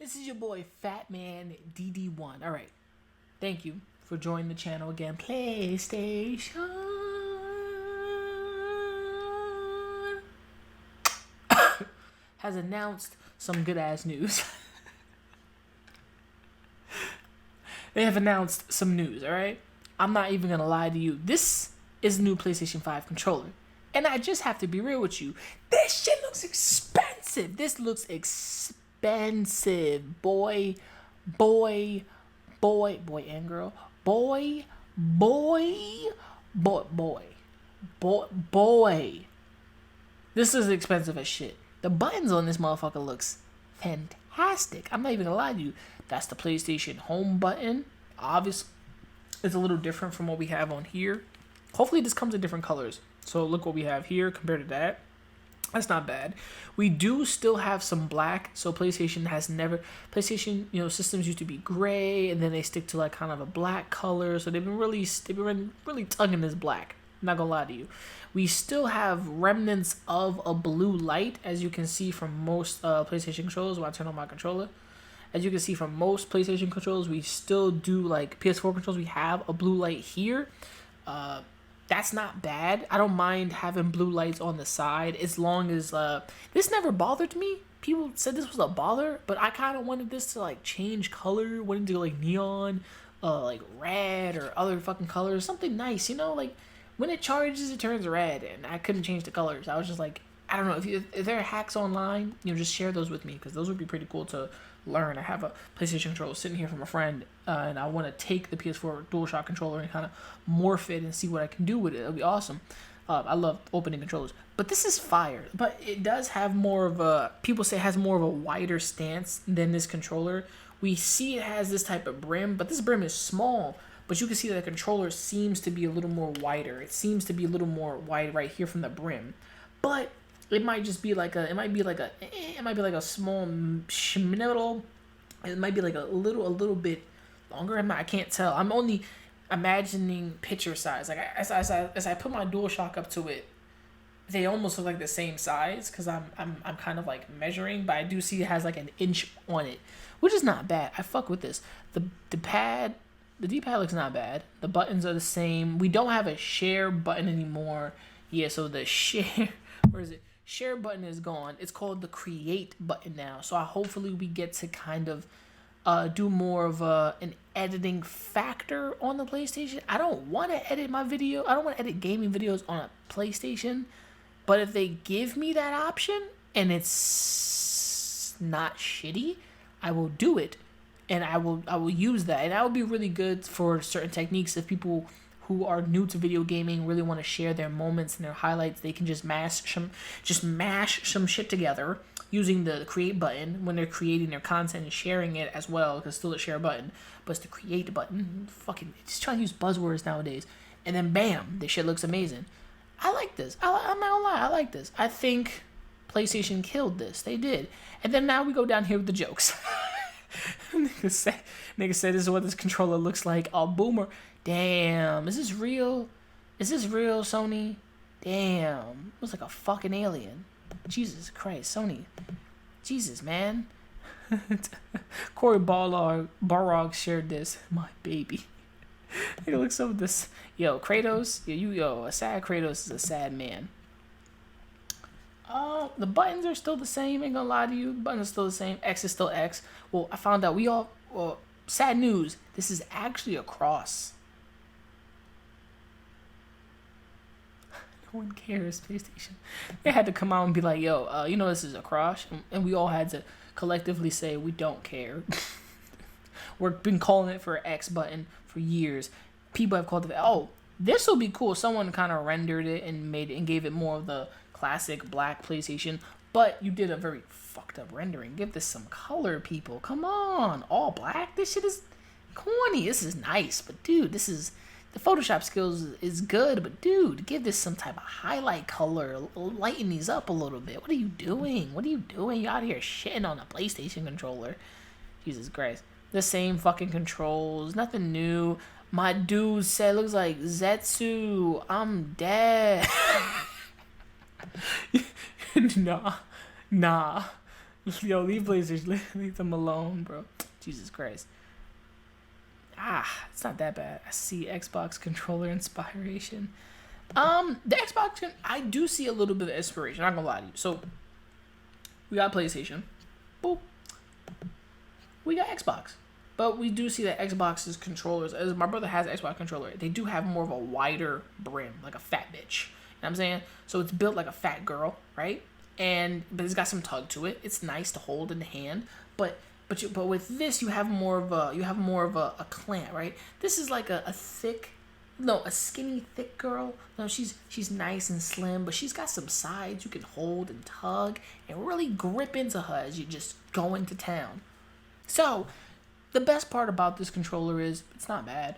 This is your boy Fat Man DD1. All right, thank you for joining the channel again. PlayStation has announced some good ass news. They have announced some news. All right, I'm not even gonna lie to you. This is the new PlayStation 5 controller, and I just have to be real with you. This shit looks expensive. This looks expensive, boy, and girl, boy. This is expensive as shit. The buttons on this motherfucker looks fantastic. I'm not even gonna lie to you. That's the PlayStation home button. Obviously, it's a little different from what we have on here. Hopefully this comes in different colors. So look what we have here compared to that. That's not bad. We do still have some black. So PlayStation, systems used to be gray, and then they stick to like kind of a black color. So they've been really tugging this black. I'm not gonna lie to you. We still have remnants of a blue light, as you can see from most PlayStation controllers. When I turn on my controller, as you can see from most PlayStation controllers, we still do, like PS4 controls. We have a blue light here. That's not bad. I don't mind having blue lights on the side as long as this never bothered me. People said this was a bother, but I kind of wanted this to like change color, wanted to go like neon, like red or other fucking colors, something nice, like when it charges it turns red, and I couldn't change the colors. I was just like, I don't know, if there are hacks online, just share those with me, because those would be pretty cool to learn. I have a PlayStation controller sitting here from a friend, and I want to take the PS4 DualShock controller and kind of morph it and see what I can do with it. It'll be awesome. I love opening controllers, but this is fire. But it does have more of a, people say it has more of a wider stance than this controller. We see it has this type of brim, but this brim is small. But you can see that the controller seems to be a little more wider. It seems to be a little more wide right here from the brim, but it might just be like a, it might be like a small schmiddle. It might be like a little bit longer. I can't tell. I'm only imagining picture size. Like as I put my DualShock up to it, they almost look like the same size, because I'm kind of like measuring, but I do see it has like an inch on it, which is not bad. I fuck with this. The D-pad looks not bad. The buttons are the same. We don't have a share button anymore. Yeah, so the share, where is it? Share button is gone. It's called the create button now. So hopefully we get to kind of do more of an editing factor on the PlayStation. I don't want to edit my video. I don't want to edit gaming videos on a PlayStation. But if they give me that option and it's not shitty, I will do it. And I will use that. And that would be really good for certain techniques. If people who are new to video gaming really want to share their moments and their highlights, they can just mash some shit together using the create button when they're creating their content and sharing it as well, because it's still a share button, but it's the create button. Fucking just trying to use buzzwords nowadays. And then bam, this shit looks amazing. I like this. I'm not gonna lie, I like this. I think PlayStation killed this. They did. And then now we go down here with the jokes. Nigga said this is what this controller looks like. Oh, boomer. Damn, is this real? Is this real, Sony? Damn, looks like a fucking alien. Jesus Christ, Sony. Jesus, man. Corey Barlog shared this. My baby. Nigga looks over this. Yo, Kratos. A sad Kratos is a sad man. The buttons are still the same. Ain't gonna lie to you. The buttons are still the same. X is still X. Well, I found out sad news. This is actually a cross. No one cares, PlayStation. They had to come out and be like, yo, this is a cross. And we all had to collectively say, we don't care. We've been calling it for X button for years. People have called it, this will be cool. Someone kind of rendered it and made it and gave it more of the classic black PlayStation, but you did a very fucked up rendering. Give this some color, people. Come on, all black. This shit is corny. This is nice, but dude, the Photoshop skills is good, but dude, give this some type of highlight color. Lighten these up a little bit. What are you doing? You out here shitting on a PlayStation controller? Jesus Christ. The same fucking controls. Nothing new. My dude said looks like Zetsu. I'm dead. Nah. Yo, leave PlayStation. Leave them alone, bro. Jesus Christ. It's not that bad. I see Xbox controller inspiration. The Xbox, I do see a little bit of inspiration. I'm not gonna lie to you. So, we got PlayStation. Boop. We got Xbox. But we do see that Xbox's controllers, as my brother has an Xbox controller, they do have more of a wider brim, like a fat bitch. You know what I'm saying? So it's built like a fat girl, right? But it's got some tug to it. It's nice to hold in the hand, but with this you have more of a clamp, right? This is like a skinny thick girl. No, she's nice and slim, but she's got some sides you can hold and tug and really grip into her as you just go into town. So the best part about this controller is it's not bad.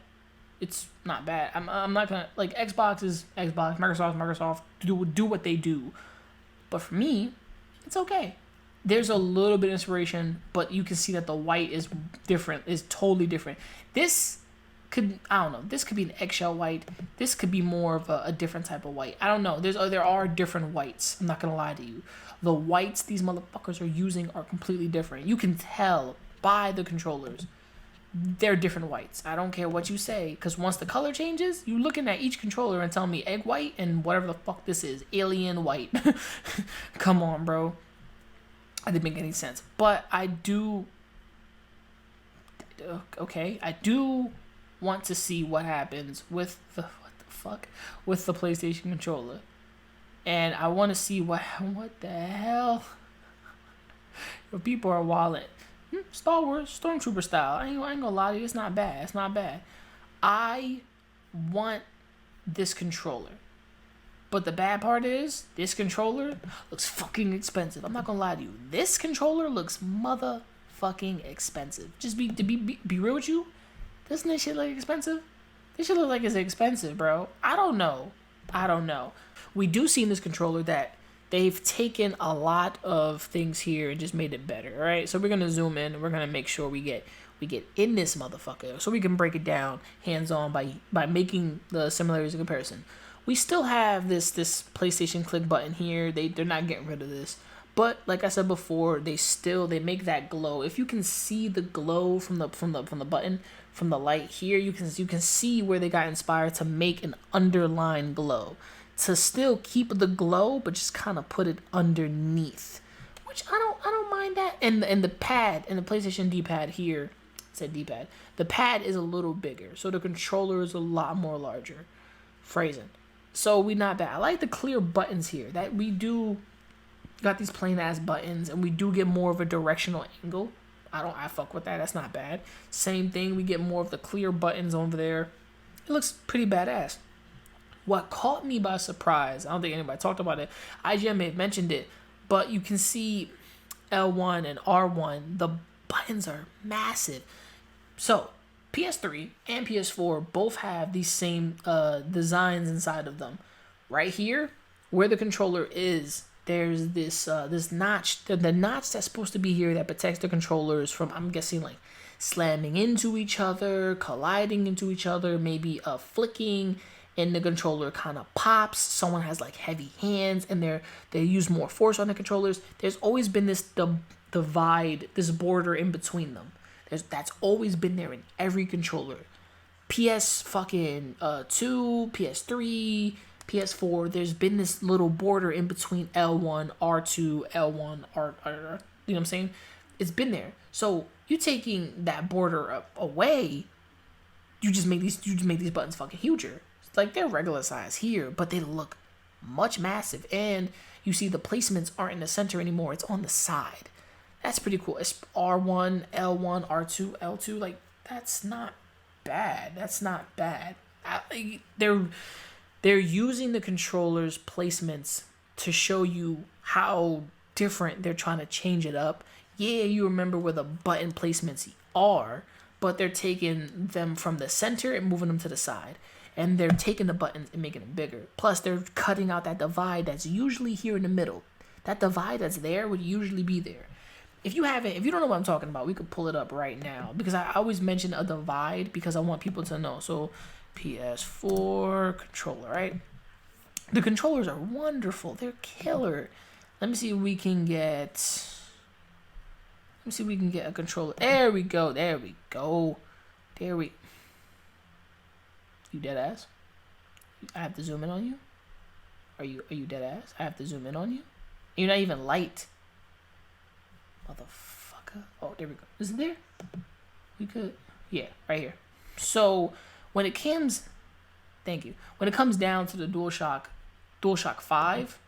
It's not bad. I'm not gonna, like, Xbox is Xbox, Microsoft do what they do. But for me, it's okay. There's a little bit of inspiration, but you can see that the white is different, is totally different. This could, I don't know, this could be an eggshell white. This could be more of a different type of white. I don't know. There are different whites. I'm not gonna lie to you. The whites these motherfuckers are using are completely different. You can tell by the controllers. They're different whites. I don't care what you say, because once the color changes, you looking at each controller and telling me egg white and whatever the fuck this is, alien white. Come on, bro. That didn't make any sense. But I do want to see what happens with the PlayStation controller. And I want to see what the hell. People are wallet. Star Wars Stormtrooper style. I ain't gonna lie to you, it's not bad. I want this controller. But the bad part is, this controller looks fucking expensive. I'm not gonna lie to you. This controller looks motherfucking expensive. Just be real with you. Doesn't this shit look expensive? This shit look like it's expensive, bro. I don't know. We do see in this controller that they've taken a lot of things here and just made it better, right? So we're gonna zoom in and we're gonna make sure we get in this motherfucker so we can break it down hands-on by making the similarities and comparison. We still have this PlayStation click button here. They're not getting rid of this. But like I said before, they make that glow. If you can see the glow from the button, from the light here, you can see where they got inspired to make an underline glow. To still keep the glow, but just kind of put it underneath, which I don't mind that. And the pad and the PlayStation D-pad here, it said D-pad. The pad is a little bigger, so the controller is a lot more larger. Phrasing. So we not bad. I like the clear buttons here. That we do got these plain ass buttons, and we do get more of a directional angle. I fuck with that. That's not bad. Same thing. We get more of the clear buttons over there. It looks pretty badass. What caught me by surprise, I don't think anybody talked about it, IGN may have mentioned it, but you can see L1 and R1, the buttons are massive. So, PS3 and PS4 both have these same designs inside of them. Right here, where the controller is, there's this notch, the notch that's supposed to be here that protects the controllers from, I'm guessing, like, slamming into each other, colliding into each other, maybe flicking, and the controller kind of pops. Someone has like heavy hands and they use more force on the controllers. There's always been this divide, this border in between them. That's always been there in every controller. PS fucking 2, PS3, PS4. There's been this little border in between L1, R2, L1, R. You know what I'm saying? It's been there. So you taking that border away, you just make these buttons fucking huger. Like, they're regular size here, but they look much massive. And you see the placements aren't in the center anymore. It's on the side. That's pretty cool. It's R1, L1, R2, L2. Like, that's not bad. They're using the controller's placements to show you how different they're trying to change it up. Yeah, you remember where the button placements are, but they're taking them from the center and moving them to the side. And they're taking the buttons and making them bigger. Plus, they're cutting out that divide that's usually here in the middle. That divide that's there would usually be there. If you don't know what I'm talking about, we could pull it up right now. Because I always mention a divide because I want people to know. So, PS4 controller, right? The controllers are wonderful. They're killer. Let me see if we can get Let me see if we can get a controller. There we go. There we go. There we. You dead ass? I have to zoom in on you. Are you dead ass? I have to zoom in on you. You're not even light. Motherfucker. Oh, there we go. Is it there? We could. Yeah, right here. So when it comes, thank you. When it comes down to the DualShock 5,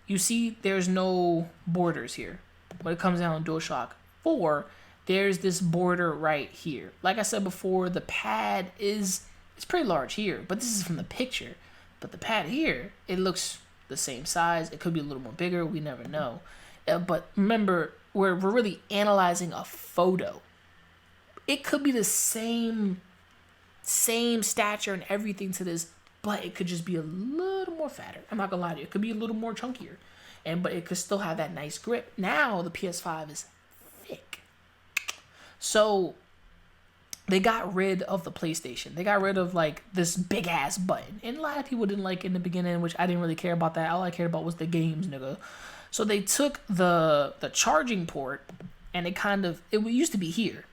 you see there's no borders here. When it comes down to DualShock 4, there's this border right here. Like I said before, the pad it's pretty large here, but this is from the picture. But the pad here, it looks the same size. It could be a little more bigger. We never know. But remember, we're really analyzing a photo. It could be the same stature and everything to this, but it could just be a little more fatter. I'm not gonna lie to you. It could be a little more chunkier, but it could still have that nice grip. Now the PS5 is thick. So they got rid of the PlayStation. They got rid of like this big ass button. And a lot of people didn't like it in the beginning, which I didn't really care about that. All I cared about was the games, nigga. So they took the charging port and it used to be here,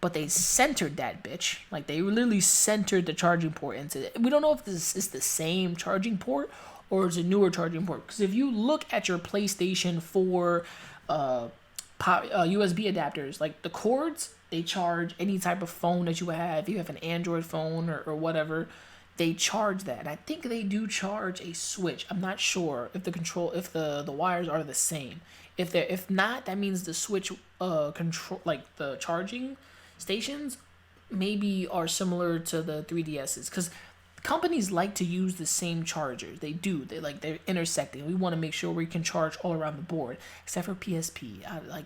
but they centered that bitch. Like they literally centered the charging port into it. We don't know if this is the same charging port or it's a newer charging port. Because if you look at your PlayStation 4 USB adapters, like the cords, they charge any type of phone that you have. If you have an Android phone or whatever, they charge that. And I think they do charge a switch. I'm not sure if the wires are the same. If not, that means the switch control, like the charging stations, maybe are similar to the 3DSs, because companies like to use the same chargers. They're intersecting. We want to make sure we can charge all around the board, except for PSP.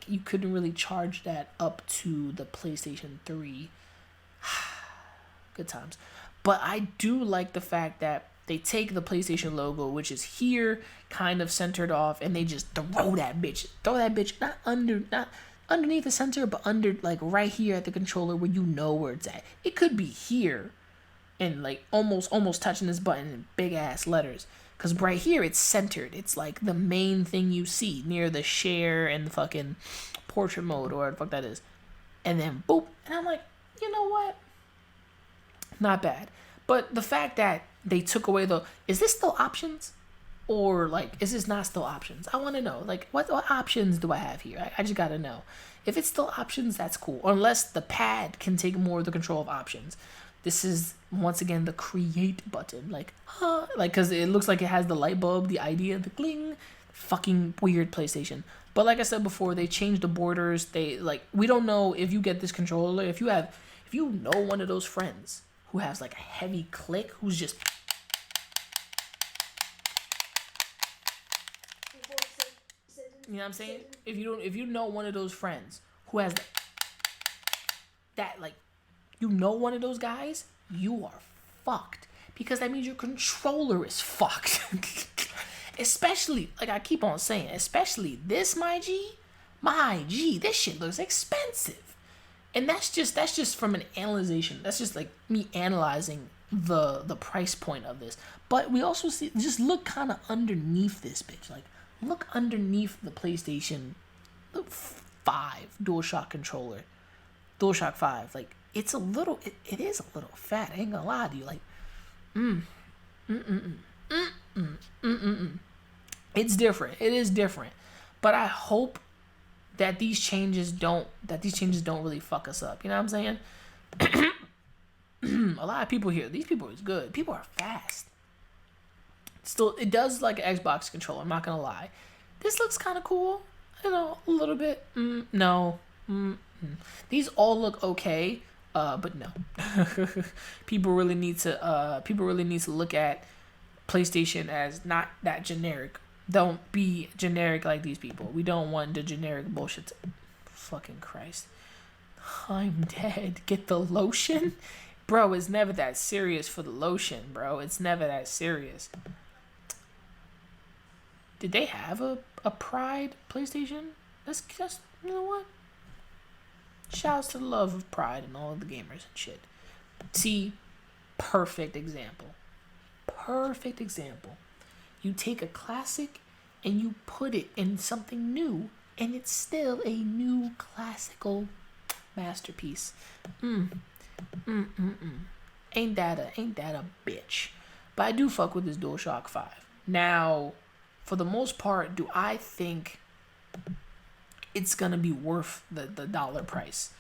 You couldn't really charge that up to the PlayStation 3. Good times. But I do like the fact that they take the PlayStation logo, which is here, kind of centered off, and they just throw that bitch not underneath the center, but under, like, right here at the controller where you know where it's at. It could be here and like almost touching this button in big ass letters, because right here it's centered. It's like the main thing you see near the share and the fucking portrait mode or whatever the fuck that is. And then boop, and I'm like, you know what? Not bad. But the fact that they took away is this still options? Or like, is this not still options? I want to know, like, what options do I have here? I just got to know. If it's still options, that's cool. Unless the pad can take more of the control of options. This is, once again, the create button. Because it looks like it has the light bulb, the idea, the gling. Fucking weird PlayStation. But like I said before, they changed the borders. We don't know if you get this controller. If you know one of those friends who has like a heavy click, who's just... You know what I'm saying? If you know one of those friends who has that, like, you know one of those guys, you are fucked. Because that means your controller is fucked. Especially, like I keep on saying, especially this, my G, this shit looks expensive. And that's just from an analyzation. That's just like me analyzing the price point of this. But we also see, just look kind of underneath this bitch. Like, look underneath the PlayStation 5 DualShock controller. DualShock 5. Like, it's a little, it is a little fat. I ain't gonna lie to you. Like, It's different. It is different. But I hope that these changes don't really fuck us up. You know what I'm saying? A lot of people here, these people is good. People are fast. Still, it does like an Xbox controller. I'm not gonna lie. This looks kind of cool. You know, a little bit. No. These all look okay. But no. People really need to look at PlayStation as not that generic. Don't be generic like these people. We don't want the generic bullshit. Fucking Christ. I'm dead. Get the lotion? Bro, it's never that serious for the lotion, bro. It's never that serious. Did they have a Pride PlayStation? That's you know what? Shouts to the love of Pride and all of the gamers and shit. See, perfect example. Perfect example. You take a classic and you put it in something new and it's still a new classical masterpiece. Ain't that a bitch? But I do fuck with this DualShock 5. Now, for the most part, do I think it's gonna be worth the dollar price?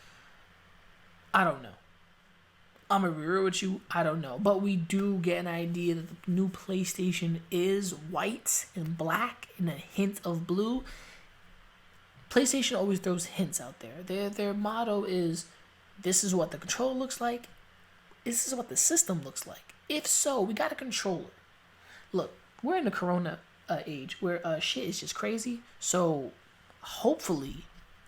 I don't know. I'm gonna be real with you, I don't know. But we do get an idea that the new PlayStation is white and black and a hint of blue. PlayStation always throws hints out there. Their motto is, this is what the controller looks like, this is what the system looks like. If so, we got a controller. Look, we're in the corona age where shit is just crazy. So hopefully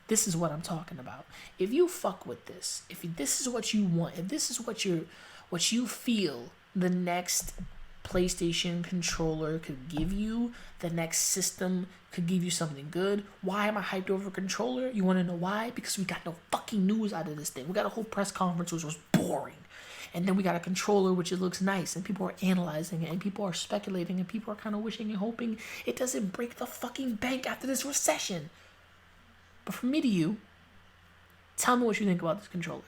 this is what I'm talking about. If you fuck with this, if this is what you want, if this is what you feel the next PlayStation controller could give you, the next system could give you something good. Why am I hyped over a controller? You want to know why? Because we got no fucking news out of this thing. We got a whole press conference which was boring. And then we got a controller which it looks nice, and people are analyzing it, and people are speculating, and people are kind of wishing and hoping it doesn't break the fucking bank after this recession. But from me to you, tell me what you think about this controller.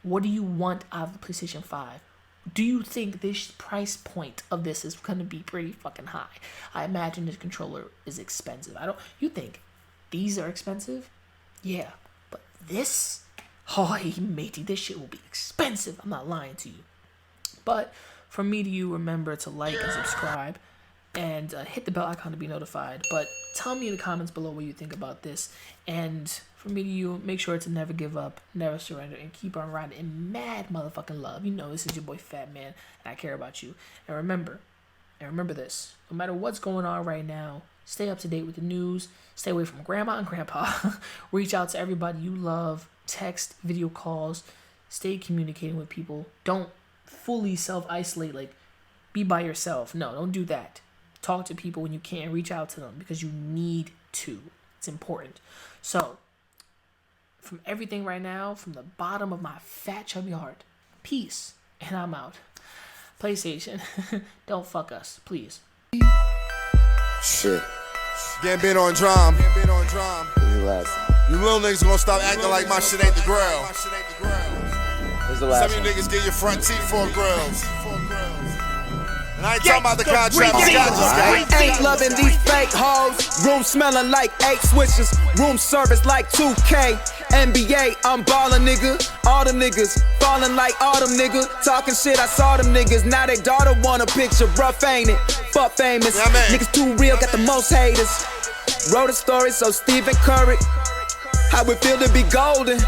What do you want out of the PlayStation 5? Do you think this price point of this is going to be pretty fucking high? I imagine this controller is expensive. You think these are expensive? Yeah. But this, oh, matey, this shit will be expensive. I'm not lying to you. But from me to you, remember to like and subscribe. And hit the bell icon to be notified. But tell me in the comments below what you think about this. And from me to you, make sure to never give up, never surrender, and keep on riding in mad motherfucking love. You know this is your boy Fat Man, and I care about you. And remember this. No matter what's going on right now, stay up to date with the news. Stay away from grandma and grandpa. Reach out to everybody you love. Text, video calls. Stay communicating with people. Don't fully self-isolate, like be by yourself. No, don't do that. Talk to people when you can. Reach out to them because you need to. It's important. So, from everything right now, from the bottom of my fat, chubby heart, peace, and I'm out. PlayStation, don't fuck us, please. Shit. Gambino on drum. You little niggas gonna stop acting like my shit ain't the grill. Where's the last Some of one? you niggas get your front teeth for grills. And I ain't talking about the contract. Ain't loving these fake hoes. Room smelling like 8 switches. Room service like 2K. NBA, I'm ballin', nigga. All them niggas fallin' like autumn, nigga. Talking shit, I saw them niggas. Now they daughter want a picture. Rough, ain't it? Fuck famous. Yeah, man. Niggas too real, got the most haters. Wrote a story, so Stephen Curry. How it feel to be golden?